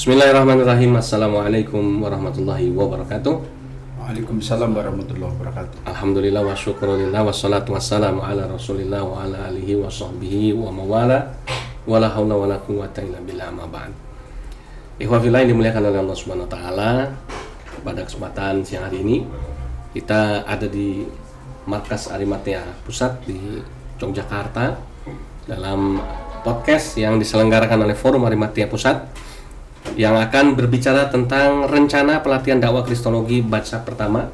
Bismillahirrahmanirrahim. Assalamualaikum warahmatullahi wabarakatuh. Waalaikumsalam warahmatullahi wabarakatuh. Alhamdulillah wa syukurillah wassalatu wassalamu ala rasulillah wa ala alihi wa sahbihi wa mawala wa la hawla wa la quwwata illa billah ma ba'd. Ikhwah fillah yang dimuliakan oleh Allah Subhanahu wa taala, pada kesempatan siang hari ini kita ada di Markas Arimatea Pusat di Yogyakarta dalam podcast yang diselenggarakan oleh Forum Arimatea Pusat yang akan berbicara tentang rencana pelatihan dakwah Kristologi batch pertama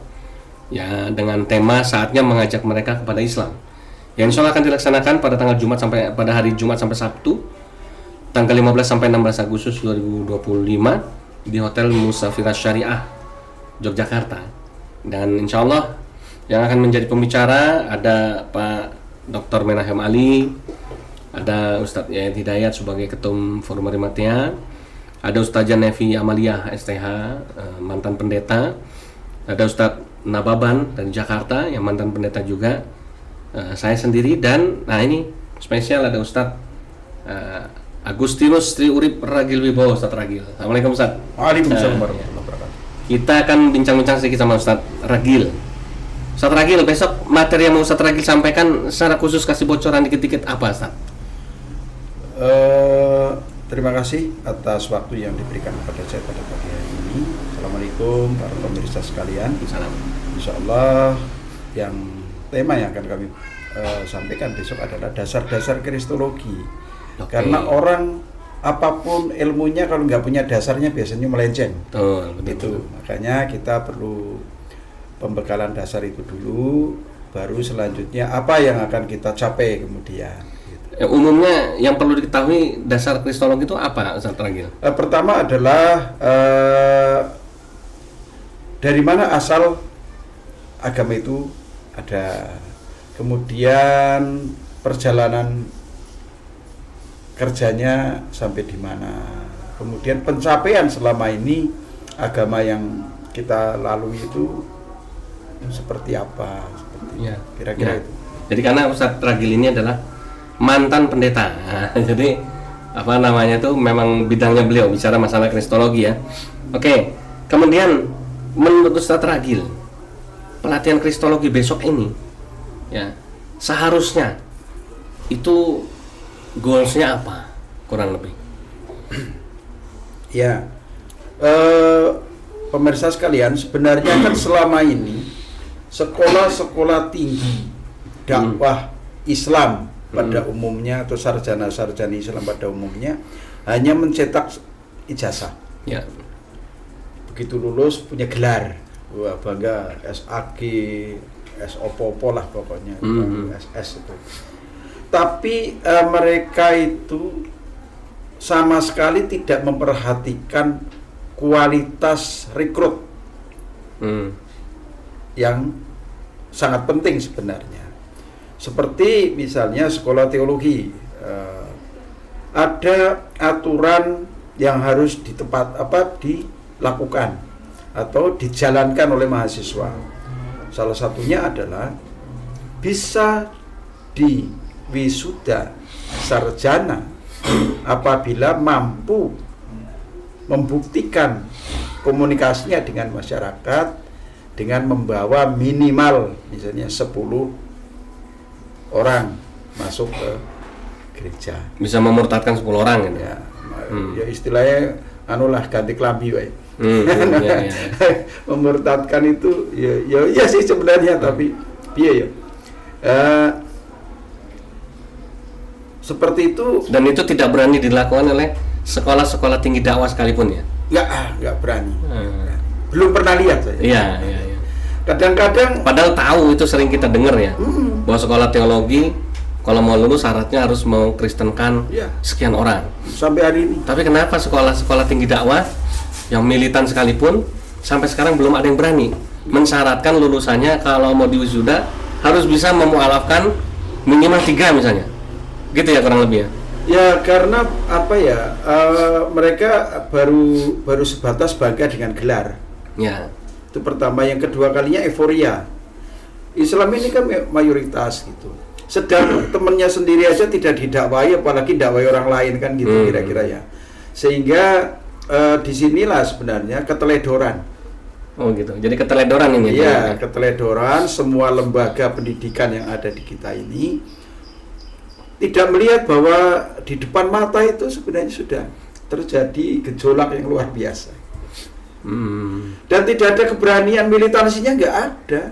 ya, dengan tema saatnya mengajak mereka kepada Islam, yang insya Allah akan dilaksanakan pada tanggal Jumat sampai pada hari Jumat sampai Sabtu tanggal 15 sampai 16 Agustus 2025 di Hotel Musafirah Syariah Yogyakarta. Dan insya Allah yang akan menjadi pembicara ada Pak Dr. Menahem Ali, ada Ustadz Yayat Hidayat sebagai Ketum Forum Arimatea, ada Ustazah Nevi Amalia STH, mantan pendeta, ada Ustadz Nababan dari Jakarta yang mantan pendeta juga, saya sendiri, dan nah ini spesial ada Ustadz Agustinus Tri Urip Ragil Wibowo. Ustadz Ragil, Assalamualaikum Ustadz. Waalaikumsalam warahmatullahi wabarakatuh. Kita akan bincang-bincang sedikit sama Ustadz Ragil. Ustadz Ragil, besok materi yang mau Ustadz Ragil sampaikan secara khusus, kasih bocoran dikit-dikit apa Ustadz? Terima kasih atas waktu yang diberikan kepada saya pada pagi hari ini. Assalamualaikum para pemirsa sekalian. Salam. Insya Allah yang tema yang akan kami sampaikan besok adalah dasar-dasar Kristologi. Oke. Karena orang apapun ilmunya kalau nggak punya dasarnya biasanya melenceng. Betul. Makanya kita perlu pembekalan dasar itu dulu, baru selanjutnya apa yang akan kita capai kemudian. Umumnya yang perlu diketahui dasar Kristologi itu apa, Ustadz Ragil? Pertama adalah dari mana asal agama itu ada, kemudian perjalanan kerjanya sampai di mana, kemudian pencapaian selama ini agama yang kita lalui itu seperti apa, kira-kira itu. Jadi karena Ustadz Ragil ini adalah mantan pendeta, jadi apa namanya itu memang bidangnya beliau bicara masalah Kristologi ya. Oke, kemudian menurut Ustadz Ragil pelatihan Kristologi besok ini ya seharusnya itu goalsnya apa kurang lebih? Ya, pemirsa sekalian, sebenarnya kan selama ini sekolah-sekolah tinggi dakwah Islam pada umumnya atau sarjana-sarjana Islam pada umumnya hanya mencetak ijazah. Ya. Begitu lulus punya gelar, wah bangga SAG, S opo-opo lah pokoknya, SS itu. Tapi mereka itu sama sekali tidak memperhatikan kualitas rekrut yang sangat penting sebenarnya. Seperti misalnya sekolah teologi, ada aturan yang harus dilakukan atau dijalankan oleh mahasiswa. Salah satunya adalah bisa diwisuda sarjana apabila mampu membuktikan komunikasinya dengan masyarakat dengan membawa minimal misalnya 10 orang masuk ke gereja. Bisa memurtadkan 10 orang gitu. Ya, ya istilahnya anulah ganti klambi wae. Ya. Memurtadkan itu ya sih sebenarnya, tapi piye ya. Seperti itu, dan itu tidak berani dilakukan oleh sekolah-sekolah tinggi dakwah sekalipun ya. Enggak berani. Belum pernah lihat saya. Iya. Kadang-kadang padahal tahu, itu sering kita dengar ya, bahwa sekolah teologi kalau mau lulus syaratnya harus mengkristenkan sekian orang. Sampai hari ini. Tapi kenapa sekolah-sekolah tinggi dakwah yang militan sekalipun sampai sekarang belum ada yang berani mensyaratkan lulusannya kalau mau diwisuda harus bisa memualafkan minimal 3 misalnya. Gitu ya kurang lebih ya. Ya karena apa ya, mereka baru sebatas bangga dengan gelar. Ya. Itu pertama. Yang kedua kalinya euforia. Islam ini kan mayoritas gitu. Sedang temannya sendiri aja tidak didakwai, apalagi dakwai orang lain kan gitu kira-kira ya. Sehingga disinilah sebenarnya keteledoran. Oh gitu. Jadi keteledoran ini. Iya, keteledoran semua lembaga pendidikan yang ada di kita ini tidak melihat bahwa di depan mata itu sebenarnya sudah terjadi gejolak yang luar biasa. Dan tidak ada keberanian militansinya, nggak ada.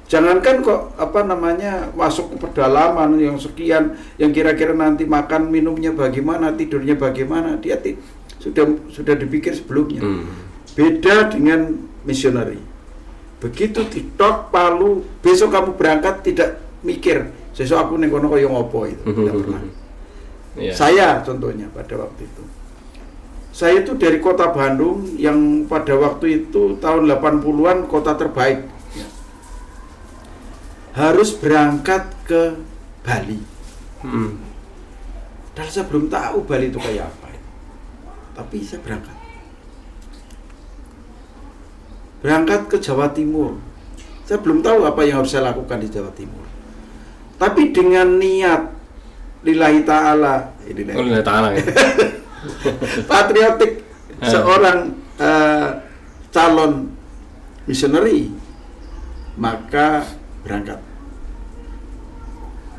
Jangankan kok masuk ke pedalaman yang sekian, yang kira-kira nanti makan minumnya bagaimana, tidurnya bagaimana, dia sudah dipikir sebelumnya. Beda dengan misioneri. Begitu TikTok Palu, besok kamu berangkat tidak mikir, besok aku ning kono kaya ngopo itu, tidak pernah. Saya contohnya pada waktu itu. Saya itu dari kota Bandung yang pada waktu itu tahun 80-an kota terbaik. Harus berangkat ke Bali. Dan saya belum tahu Bali itu kayak apa. Tapi saya berangkat ke Jawa Timur. Saya belum tahu apa yang harus saya lakukan di Jawa Timur. Tapi dengan niat lillahi ta'ala, lillahi ta'ala ya. patriotik seorang calon misioneri, maka berangkat.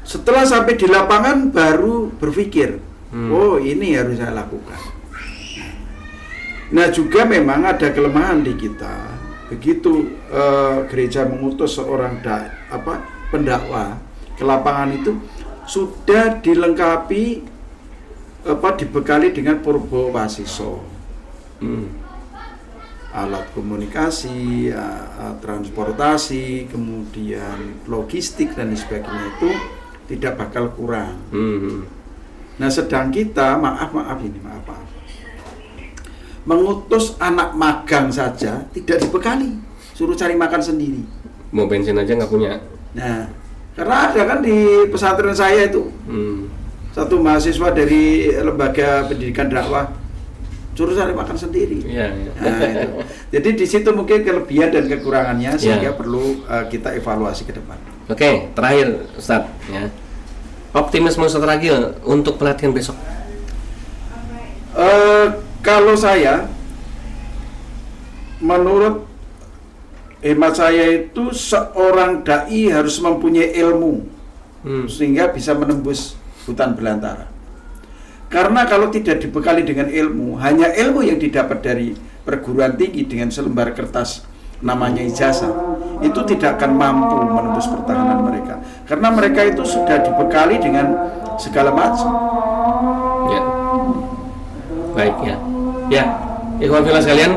Setelah sampai di lapangan baru berpikir, oh ini harus saya lakukan. Nah juga memang ada kelemahan di kita. Begitu gereja mengutus seorang pendakwah ke lapangan itu sudah dilengkapi dibekali dengan purba wasiso, alat komunikasi, transportasi, kemudian logistik dan sebagainya itu tidak bakal kurang. Nah sedang kita maaf mengutus anak magang saja tidak dibekali, suruh cari makan sendiri. Mau bensin aja nggak punya. Nah, karena ada kan di pesantren saya itu satu mahasiswa dari lembaga pendidikan dakwah suruh cari makan sendiri. Iya. Nah, itu. Jadi di situ mungkin kelebihan dan kekurangannya sehingga perlu kita evaluasi ke depan. Oke, terakhir Ustadz ya. Optimisme Ustadz Ragil untuk pelatihan besok. Kalau saya, menurut hemat saya itu seorang dai harus mempunyai ilmu sehingga bisa menembus hutan belantara. Karena kalau tidak dibekali dengan ilmu, hanya ilmu yang didapat dari perguruan tinggi dengan selembar kertas namanya ijazah, itu tidak akan mampu menembus pertahanan mereka. Karena mereka itu sudah dibekali dengan segala macam. Ya. Baik ya. Ya, ikhwan fillah sekalian,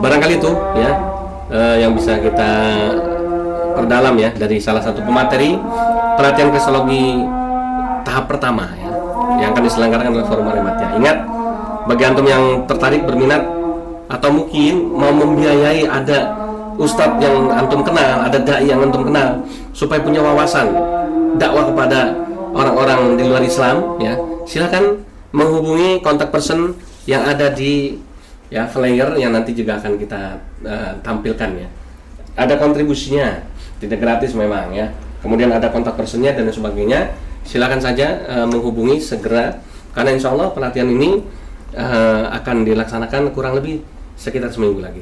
barangkali itu ya yang bisa kita perdalam ya dari salah satu pemateri pelatihan kristologi tahap pertama ya, yang akan diselenggarakan oleh Forum Arimatia. Ingat, bagi antum yang tertarik berminat atau mungkin mau membiayai ada ustadz yang antum kenal, ada dai yang antum kenal, supaya punya wawasan dakwah kepada orang-orang di luar Islam ya, silakan menghubungi kontak person yang ada di flyer yang nanti juga akan kita tampilkan ya. Ada kontribusinya, tidak gratis memang ya. Kemudian ada kontak personnya dan sebagainya. Silakan saja menghubungi segera, karena insya Allah pelatihan ini akan dilaksanakan kurang lebih sekitar seminggu lagi.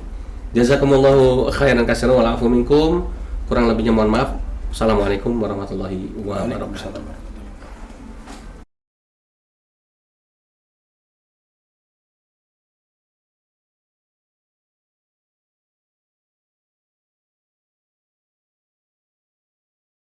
Jazakumullahu khairan katsiran wal afu minkum. Kurang lebihnya mohon maaf. Assalamualaikum warahmatullahi wabarakatuh.